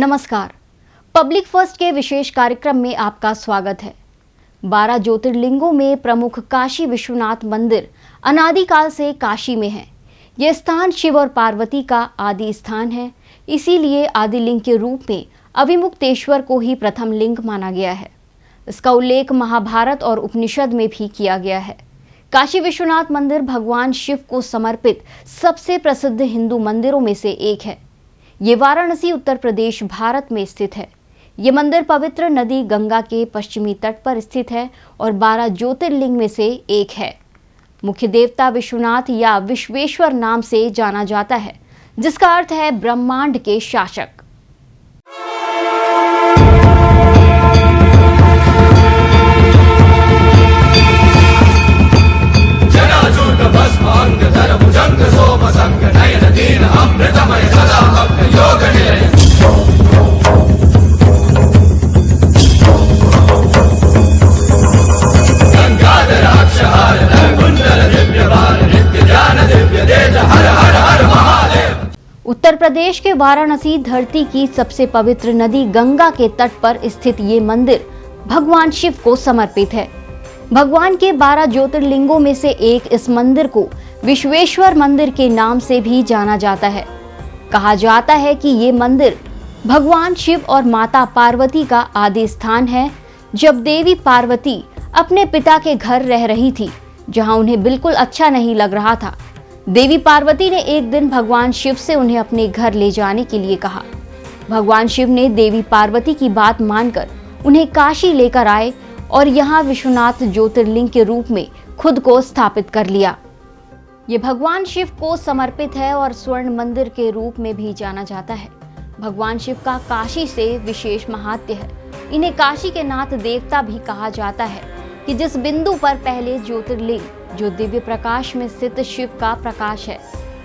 नमस्कार। Public first के विशेष कार्यक्रम में आपका स्वागत है। 12 ज्योतिर्लिंगों में प्रमुख काशी विश्वनाथ मंदिर अनादिकाल से काशी में है। यह स्थान शिव और पार्वती का आदि स्थान है, इसीलिए आदि लिंग के रूप में अविमुक्तेश्वर को ही प्रथम लिंग माना गया है। इसका उल्लेख महाभारत और उपनिषद में भी किया गया है। काशी विश्वनाथ मंदिर भगवान शिव को समर्पित सबसे प्रसिद्ध हिंदू मंदिरों में से एक है। ये वाराणसी उत्तर प्रदेश भारत में स्थित है। ये मंदिर पवित्र नदी गंगा के पश्चिमी तट पर स्थित है और 12 ज्योतिर्लिंग में से एक है। मुख्य देवता विश्वनाथ या विश्वेश्वर नाम से जाना जाता है, जिसका अर्थ है ब्रह्मांड के शासक। उत्तर प्रदेश के वाराणसी धरती की सबसे पवित्र नदी गंगा के तट पर स्थित ये मंदिर भगवान शिव को समर्पित है। भगवान के 12 ज्योतिर्लिंगों में से एक इस मंदिर को विश्वेश्वर मंदिर के नाम से भी जाना जाता है। कहा जाता है कि ये मंदिर भगवान शिव और माता पार्वती का आदि स्थान है। जब देवी पार्वती अपने पिता के घर रह रही थी, जहां उन्हें बिल्कुल अच्छा नहीं लग रहा था, देवी पार्वती ने एक दिन भगवान शिव से उन्हें अपने घर ले जाने के लिए कहा। भगवान शिव ने देवी पार्वती की बात मानकर उन्हें काशी लेकर आए और यहाँ विश्वनाथ ज्योतिर्लिंग के रूप में खुद को स्थापित कर लिया। ये भगवान शिव को समर्पित है और स्वर्ण मंदिर के रूप में भी जाना जाता है। भगवान शिव का काशी से विशेष महात्म्य है। इन्हें काशी के नाथ देवता भी कहा जाता है कि जिस बिंदु पर पहले ज्योतिर्लिंग जो दिव्य प्रकाश में स्थित शिव का प्रकाश है,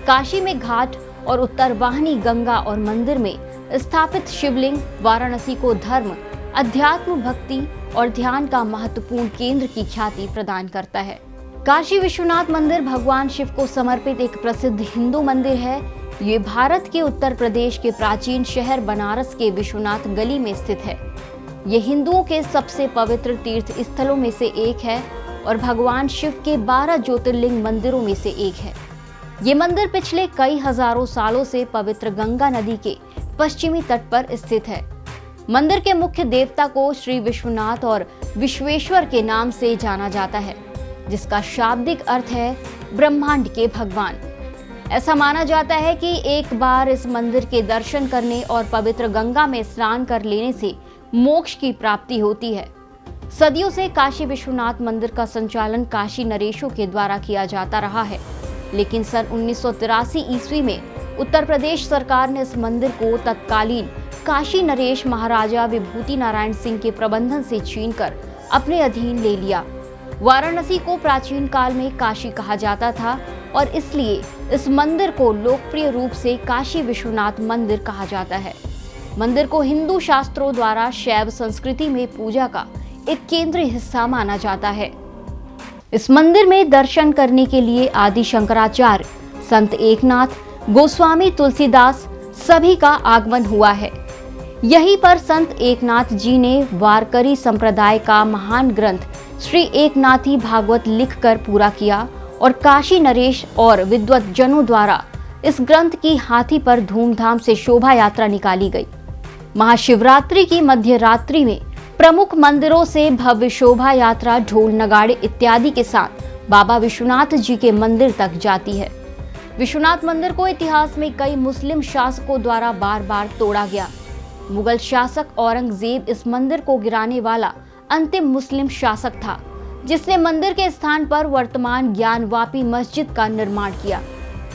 काशी में घाट और उत्तर वाहिनी गंगा और मंदिर में स्थापित शिवलिंग वाराणसी को धर्म, अध्यात्म, भक्ति और ध्यान का महत्वपूर्ण केंद्र की ख्याति प्रदान करता है। काशी विश्वनाथ मंदिर भगवान शिव को समर्पित एक प्रसिद्ध हिंदू मंदिर है। ये भारत के उत्तर प्रदेश के प्राचीन शहर बनारस के विश्वनाथ गली में स्थित है। ये हिंदुओं के सबसे पवित्र तीर्थ स्थलों में से एक है और भगवान शिव के 12 ज्योतिर्लिंग मंदिरों में से एक है। ये मंदिर पिछले कई हजारों सालों से पवित्र गंगा नदी के पश्चिमी तट पर स्थित है। मंदिर के मुख्य देवता को श्री विश्वनाथ और विश्वेश्वर के नाम से जाना जाता है, जिसका शाब्दिक अर्थ है ब्रह्मांड के भगवान। ऐसा माना जाता है कि एक बार इस मंदिर के दर्शन करने और पवित्र गंगा में स्नान कर लेने से मोक्ष की प्राप्ति होती है। सदियों से काशी विश्वनाथ मंदिर का संचालन काशी नरेशों के द्वारा किया जाता रहा है, लेकिन सन 1983 ईस्वी में उत्तर प्रदेश सरकार ने इस मंदिर को तत्कालीन काशी नरेश महाराजा विभूति नारायण सिंह के प्रबंधन से छीनकर अपने अधीन ले लिया। वाराणसी को प्राचीन काल में काशी कहा जाता था और इसलिए इस मंदिर को लोकप्रिय रूप से काशी विश्वनाथ मंदिर कहा जाता है। मंदिर को हिंदू शास्त्रों द्वारा शैव संस्कृति में पूजा का एक केंद्रीय हिस्सा माना जाता है। इस मंदिर में दर्शन करने के लिए आदि शंकराचार्य, संत एकनाथ, गोस्वामी तुलसीदास सभी का आगमन हुआ है। यहीं पर संत एकनाथ जी ने वारकरी संप्रदाय का महान ग्रंथ श्री एकनाथी भागवत लिखकर पूरा किया और काशी नरेश और विद्वत जनों द्वारा इस ग्रंथ की हाथी पर धूमधाम से शोभा यात्रा निकाली गई। महाशिवरात्रि की मध्य रात्रि में प्रमुख मंदिरों से भव्य शोभा यात्रा ढोल, नगाड़े इत्यादि के साथ बाबा विश्वनाथ जी के मंदिर तक जाती है। विश्वनाथ मंदिर को इतिहास में कई मुस्लिम शासकों द्वारा बार बार तोड़ा गया। मुगल शासक औरंगजेब इस मंदिर को गिराने वाला अंतिम मुस्लिम शासक था, जिसने मंदिर के स्थान पर वर्तमान ज्ञानवापी मस्जिद का निर्माण किया।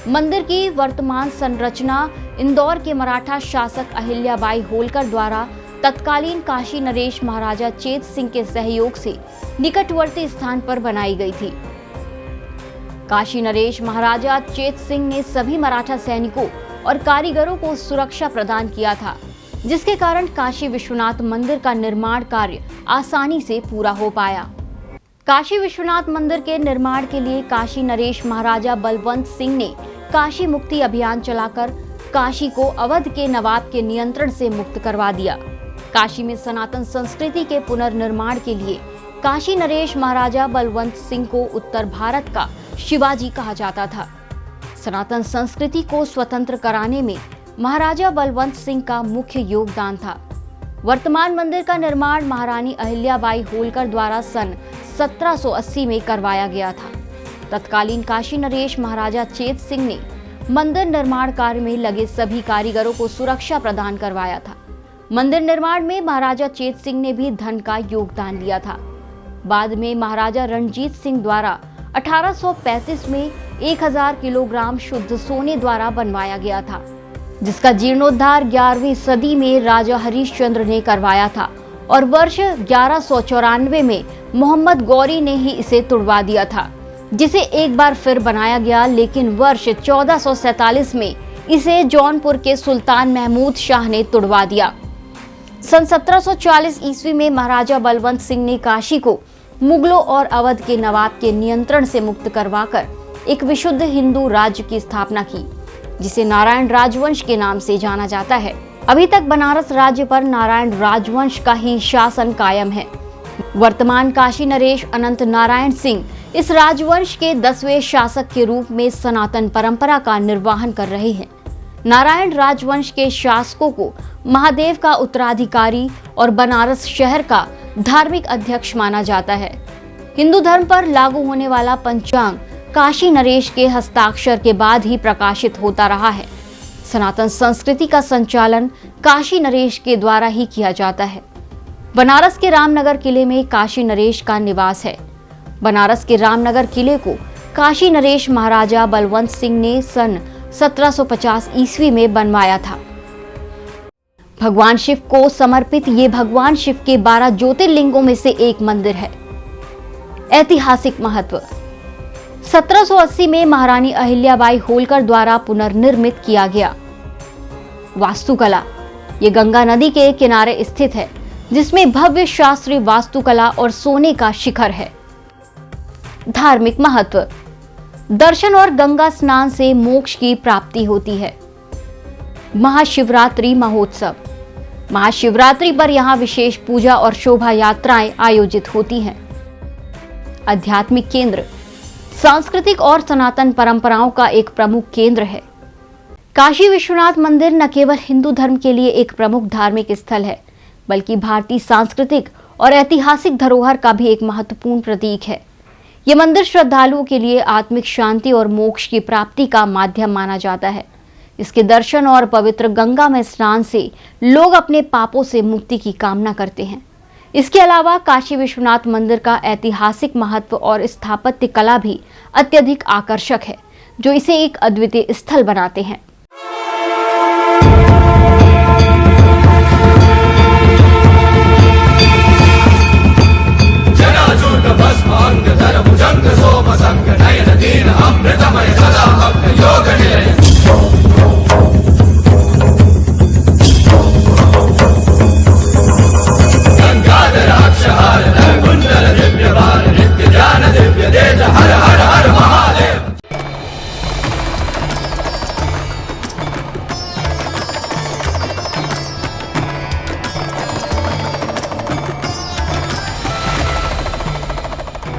मंदिर की वर्तमान संरचना इंदौर के मराठा शासक अहिल्याबाई होलकर द्वारा तत्कालीन काशी नरेश महाराजा चेत सिंह के सहयोग से निकटवर्ती स्थान पर बनाई गई थी। काशी नरेश महाराजा चेत सिंह ने सभी मराठा सैनिकों और कारीगरों को सुरक्षा प्रदान किया था, जिसके कारण काशी विश्वनाथ मंदिर का निर्माण कार्य आसानी से पूरा हो पाया। काशी विश्वनाथ मंदिर के निर्माण के लिए काशी नरेश महाराजा बलवंत सिंह ने काशी मुक्ति अभियान चलाकर काशी को अवध के नवाब के नियंत्रण से मुक्त करवा दिया। काशी में सनातन संस्कृति के पुनर्निर्माण के लिए काशी नरेश महाराजा बलवंत सिंह को उत्तर भारत का शिवाजी कहा जाता था। सनातन संस्कृति को स्वतंत्र कराने में महाराजा बलवंत सिंह का मुख्य योगदान था। वर्तमान मंदिर का निर्माण महारानी अहिल्याबाई होलकर द्वारा सन 1780 में करवाया गया था। तत्कालीन काशी नरेश महाराजा चेत सिंह ने मंदिर निर्माण कार्य में लगे सभी कारीगरों को सुरक्षा प्रदान करवाया था। मंदिर निर्माण में महाराजा चेत सिंह ने भी धन का योगदान दिया था। बाद में महाराजा रणजीत सिंह द्वारा 1835 में 1000 किलोग्राम शुद्ध सोने द्वारा बनवाया गया था, जिसका जीर्णोद्धार 11वीं सदी में राजा हरिश्चंद्र ने करवाया था और वर्ष 1194 में मोहम्मद गौरी ने ही इसे तुड़वा दिया था, जिसे एक बार फिर बनाया गया, लेकिन वर्ष 1447 में इसे जौनपुर के सुल्तान महमूद शाह ने तुड़वा दिया। सन 1740 ईस्वी में महाराजा बलवंत सिंह ने काशी को मुगलों और अवध के नवाब के नियंत्रण से मुक्त करवाकर एक विशुद्ध हिंदू राज्य की स्थापना की, जिसे नारायण राजवंश के नाम से जाना जाता है। अभी तक बनारस राज्य पर नारायण राजवंश का ही शासन कायम है। वर्तमान काशी नरेश अनंत नारायण सिंह इस राजवंश के 10वें शासक के रूप में सनातन परंपरा का निर्वहन कर रहे हैं। नारायण राजवंश के शासकों को महादेव का उत्तराधिकारी और बनारस शहर का धार्मिक अध्यक्ष माना जाता है। हिंदू धर्म पर लागू होने वाला पंचांग काशी नरेश के हस्ताक्षर के बाद ही प्रकाशित होता रहा है। सनातन संस्कृति का संचालन काशी नरेश के द्वारा ही किया जाता है। बनारस के रामनगर किले में काशी नरेश का निवास है। बनारस के रामनगर किले को काशी नरेश महाराजा बलवंत सिंह ने सन 1750 ईस्वी में बनवाया था। भगवान शिव को समर्पित ये भगवान शिव के 12 ज्योतिर्लिंगों में से एक मंदिर है। ऐतिहासिक महत्व: 1780 में महारानी अहिल्याबाई होलकर द्वारा पुनर्निर्मित किया गया। वास्तुकला: ये गंगा नदी के किनारे स्थित है, जिसमें भव्य शास्त्रीय वास्तुकला और सोने का शिखर है। धार्मिक महत्व: दर्शन और गंगा स्नान से मोक्ष की प्राप्ति होती है। महाशिवरात्रि महोत्सव: महाशिवरात्रि पर यहाँ विशेष पूजा और शोभा यात्राएं आयोजित होती हैं। आध्यात्मिक केंद्र: सांस्कृतिक और सनातन परंपराओं का एक प्रमुख केंद्र है। काशी विश्वनाथ मंदिर न केवल हिंदू धर्म के लिए एक प्रमुख धार्मिक स्थल है, बल्कि भारतीय सांस्कृतिक और ऐतिहासिक धरोहर का भी एक महत्वपूर्ण प्रतीक है। ये मंदिर श्रद्धालुओं के लिए आत्मिक शांति और मोक्ष की प्राप्ति का माध्यम माना जाता है। इसके दर्शन और पवित्र गंगा में स्नान से लोग अपने पापों से मुक्ति की कामना करते हैं। इसके अलावा काशी विश्वनाथ मंदिर का ऐतिहासिक महत्व और स्थापत्य कला भी अत्यधिक आकर्षक है, जो इसे एक अद्वितीय स्थल बनाते हैं।